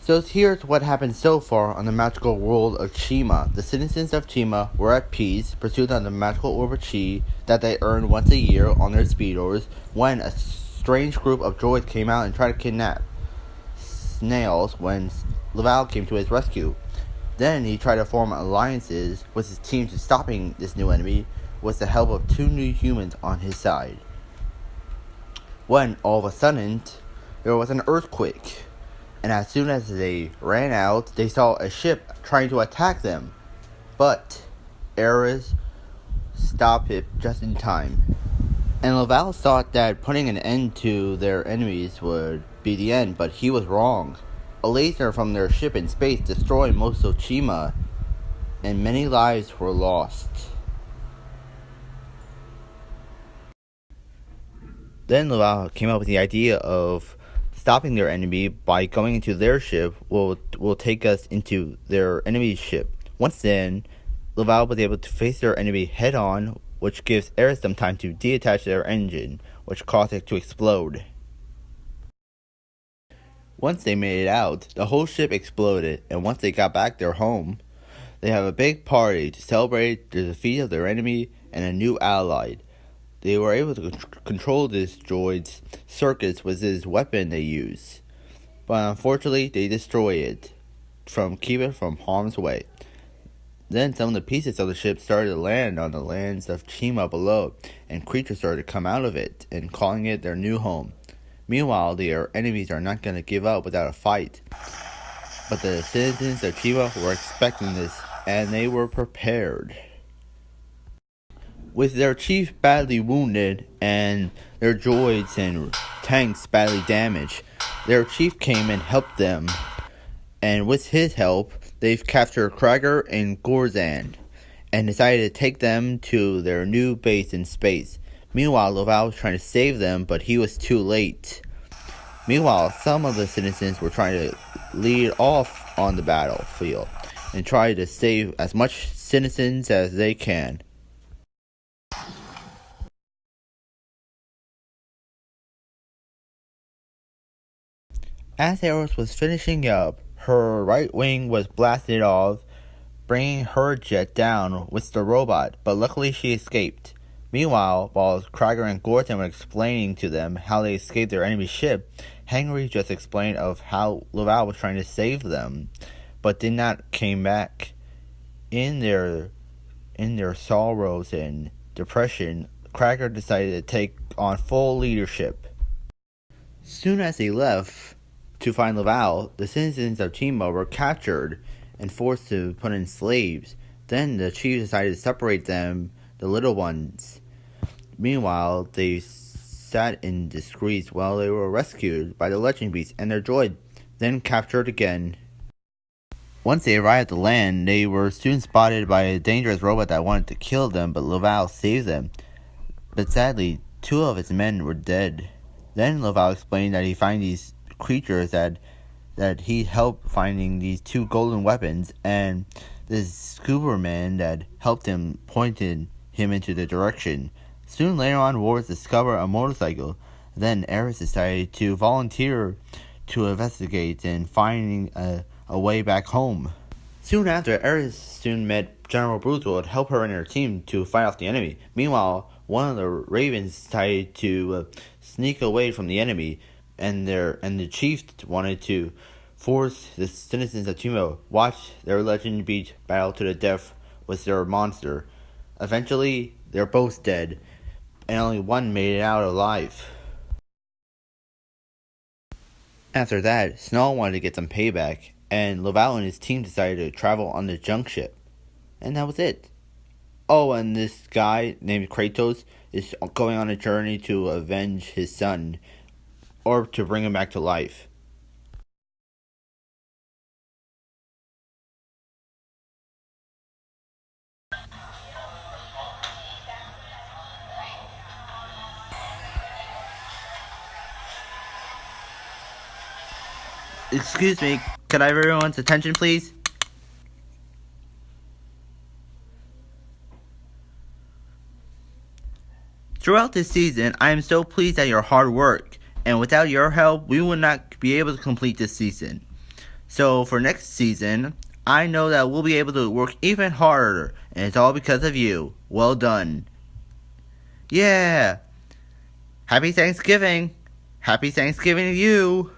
So here's what happened so far on the magical world of Chima. The citizens of Chima were at peace, pursued on the magical orb of Chi that they earned once a year on their speeders, when a strange group of droids came out and tried to kidnap Snails when Laval came to his rescue. Then he tried to form alliances with his team to stopping this new enemy with the help of two new humans on his side. When all of a sudden there was an earthquake, and as soon as they ran out, they saw a ship trying to attack them. But Ares stopped it just in time. And Laval thought that putting an end to their enemies would be the end, but he was wrong. A laser from their ship in space destroyed most of Chima, and many lives were lost. Then Laval came up with the idea of stopping their enemy by going into their ship will take us into their enemy's ship. Once then, Laval was able to face their enemy head on, which gives Ares some time to detach their engine, which caused it to explode. Once they made it out, the whole ship exploded, and once they got back their home, they have a big party to celebrate the defeat of their enemy and a new ally. They were able to control this droid's circuits with this weapon they use, but unfortunately they destroy it keep it from harm's way. Then some of the pieces of the ship started to land on the lands of Chima below, and creatures started to come out of it and calling it their new home. Meanwhile, their enemies are not going to give up without a fight, but the citizens of Chima were expecting this, and they were prepared. With their chief badly wounded and their droids and tanks badly damaged, their chief came and helped them, and with his help, they've captured Krager and Gorzan, and decided to take them to their new base in space. Meanwhile, Laval was trying to save them, but he was too late. Meanwhile, some of the citizens were trying to lead off on the battlefield, and try to save as much citizens as they can. As Ares was finishing up, her right wing was blasted off, bringing her jet down with the robot, but luckily she escaped. Meanwhile, while Krager and Gorton were explaining to them how they escaped their enemy's ship, Henry just explained of how Laval was trying to save them, but did not came back. In their sorrows and depression, Krager decided to take on full leadership. Soon as they left to find Laval, the citizens of Chima were captured and forced to put in slaves. Then the chief decided to separate them, the little ones. Meanwhile, they sat in disgrace while they were rescued by the legend beast and their droid, then captured again. Once they arrived at the land, they were soon spotted by a dangerous robot that wanted to kill them, but Laval saved them. But sadly, two of his men were dead. Then Laval explained that he found these creatures that he helped finding these two golden weapons, and this scuba man that helped him pointed him into the direction. Soon later on, Wars discovered a motorcycle. Then Ares decided to volunteer to investigate and finding a way back home. Soon after, Ares soon met General Brutal and helped her and her team to fight off the enemy. Meanwhile, one of the ravens decided to sneak away from the enemy, and the chief wanted to force the citizens of Chima watch their legend beat battle to the death with their monster. Eventually, they're both dead, and only one made it out alive. After that, Snow wanted to get some payback, and Laval and his team decided to travel on the junk ship. And that was it. Oh, and this guy named Kratos is going on a journey to avenge his son, or to bring him back to life. Excuse me, could I have everyone's attention, please? Throughout this season, I am so pleased at your hard work, and without your help, we would not be able to complete this season. So for next season, I know that we'll be able to work even harder, and it's all because of you. Well done. Yeah! Happy Thanksgiving! Happy Thanksgiving to you!